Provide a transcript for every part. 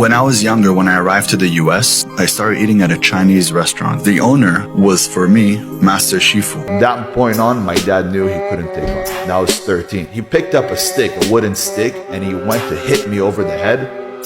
When I was younger, when I arrived to the US, I started eating at a Chinese restaurant. The owner was, for me, Master Shifu. From that point on, my dad knew he couldn't take off. And I was 13. He picked up a stick, a wooden stick, and he went to hit me over the head.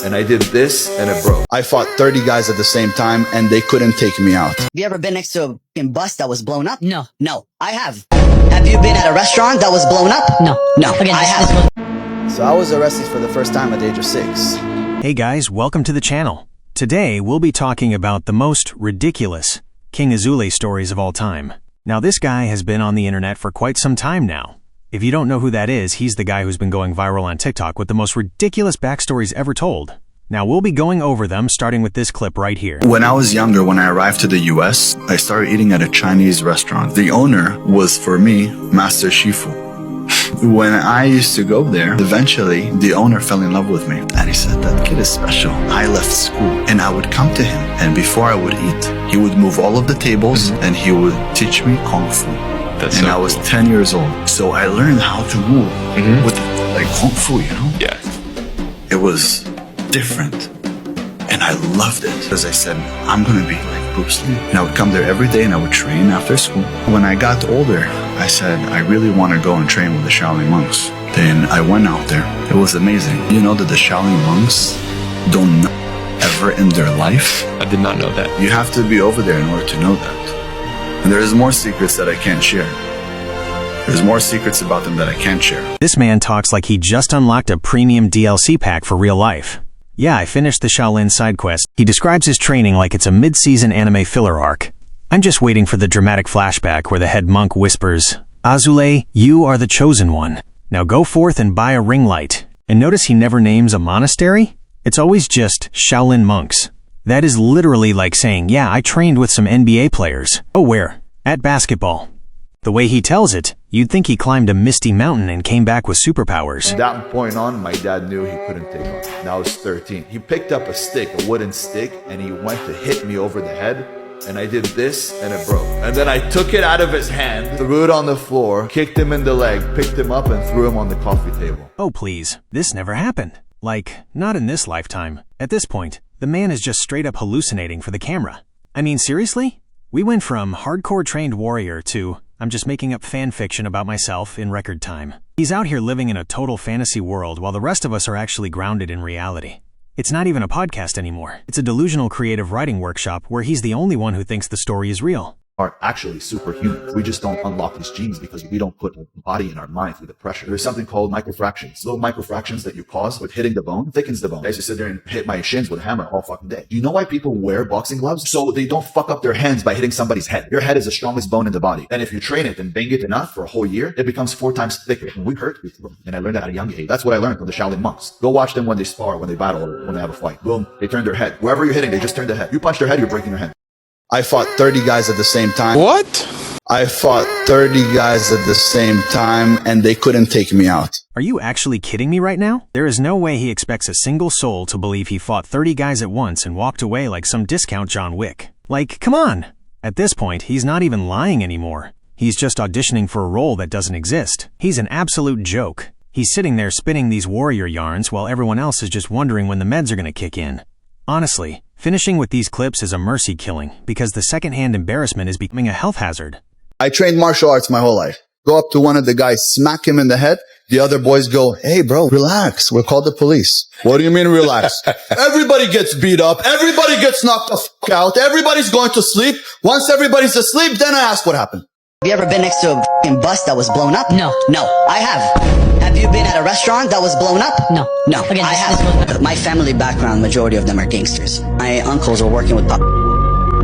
And I did this, and it broke. I fought 30 guys at the same time, and they couldn't take me out. Have you ever been next to a fucking bus that was blown up? No. No, I have. Have you been at a restaurant that was blown up? No. No, Again, I have. So I was arrested for the first time at the age of 6. Hey guys, welcome to the channel. Today, we'll be talking about the most ridiculous King Azoulay stories of all time. Now, this guy has been on the internet for quite some time now. If you don't know who that is, he's the guy who's been going viral on TikTok with the most ridiculous backstories ever told. Now, we'll be going over them, starting with this clip right here. When I was younger, when I arrived to the US, I started eating at a Chinese restaurant. The owner was, for me, Master Shifu. When I used to go there, eventually the owner fell in love with me. And he said, that kid is special. I left school and I would come to him. And before I would eat, he would move all of the tables and he would teach me Kung Fu. And I was 10 years old. So I learned how to move with like Kung Fu, you know? Yeah. It was different. And I loved it. As I said, I'm going to be like Bruce Lee. And I would come there every day and I would train after school. When I got older, I said, I really want to go and train with the Shaolin monks. Then I went out there. It was amazing. You know that the Shaolin monks don't know ever in their life? I did not know that. You have to be over there in order to know that. And there's more secrets that I can't share. There's more secrets about them that I can't share. This man talks like he just unlocked a premium DLC pack for real life. Yeah, I finished the Shaolin side quest. He describes his training like it's a mid-season anime filler arc. I'm just waiting for the dramatic flashback where the head monk whispers, Azoulay, you are the chosen one. Now go forth and buy a ring light. And notice he never names a monastery? It's always just Shaolin monks. That is literally like saying, yeah, I trained with some NBA players. Oh, where? At basketball. The way he tells it, you'd think he climbed a misty mountain and came back with superpowers. From that point on, my dad knew he couldn't take off. And I was 13. He picked up a stick, a wooden stick, and he went to hit me over the head. And I did this, and it broke. And then I took it out of his hand, threw it on the floor, kicked him in the leg, picked him up, and threw him on the coffee table. Oh please, this never happened. Like, not in this lifetime. At this point, the man is just straight up hallucinating for the camera. I mean, seriously? We went from hardcore trained warrior to, I'm just making up fan fiction about myself in record time. He's out here living in a total fantasy world while the rest of us are actually grounded in reality. It's not even a podcast anymore. It's a delusional creative writing workshop where he's the only one who thinks the story is real. Are actually superhuman. We just don't unlock these genes because we don't put the body in our mind through the pressure. There's something called microfractions. Little microfractions that you cause with hitting the bone thickens the bone. I used to sit there and hit my shins with a hammer all fucking day. Do you know why people wear boxing gloves? So they don't fuck up their hands by hitting somebody's head. Your head is the strongest bone in the body. And if you train it and bang it enough for a whole year, it becomes 4 times thicker. When we hurt, we throw. And I learned that at a young age. That's what I learned from the Shaolin monks. Go watch them when they spar, when they battle, or when they have a fight. Boom, they turn their head. Wherever you're hitting, they just turn their head. You punch their head, you're breaking their head. I fought 30 guys at the same time. What? I fought 30 guys at the same time and they couldn't take me out. Are you actually kidding me right now? There is no way he expects a single soul to believe he fought 30 guys at once and walked away like some discount John Wick. Like, come on! At this point, he's not even lying anymore. He's just auditioning for a role that doesn't exist. He's an absolute joke. He's sitting there spinning these warrior yarns while everyone else is just wondering when the meds are gonna kick in. Honestly, finishing with these clips is a mercy killing because the secondhand embarrassment is becoming a health hazard. I trained martial arts my whole life. Go up to one of the guys, smack him in the head. The other boys go, hey bro, relax. We'll call the police. What do you mean relax? Everybody gets beat up. Everybody gets knocked the fuck out. Everybody's going to sleep. Once everybody's asleep, then I ask what happened. Have you ever been next to a fucking bus that was blown up? No. No, I have. Have you been at a restaurant that was blown up? No. No, Again, I have. My family background, majority of them are gangsters. My uncles were working with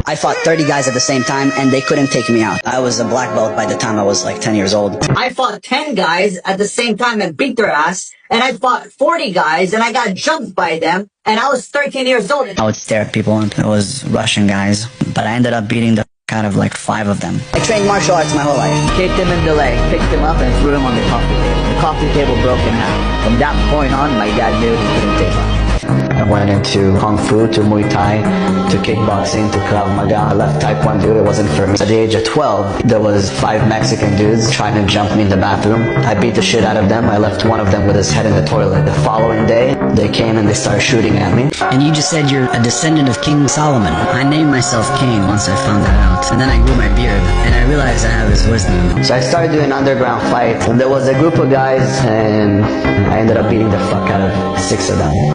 I fought 30 guys at the same time and they couldn't take me out. I was a black belt by the time I was like 10 years old. I fought 10 guys at the same time and beat their ass. And I fought 40 guys and I got jumped by them. And I was 13 years old. I would stare at people and it was Russian guys. But I ended up beating the out of like 5 of them. I trained martial arts my whole life. Kicked him in the leg, picked him up and threw him on the coffee table. The coffee table broke in half. From that point on, my dad knew he couldn't take off. I went into Kung Fu, to Muay Thai, to kickboxing, to Krav Maga. I left Taekwondo, it wasn't for me. At the age of 12, there was 5 Mexican dudes trying to jump me in the bathroom. I beat the shit out of them. I left one of them with his head in the toilet. The following day, They came and they started shooting at me. And you just said you're a descendant of King Solomon. I named myself King once I found that out. And then I grew my beard, and I realized I have his wisdom. So I started doing underground fights. There was a group of guys, and I ended up beating the fuck out of 6 of them.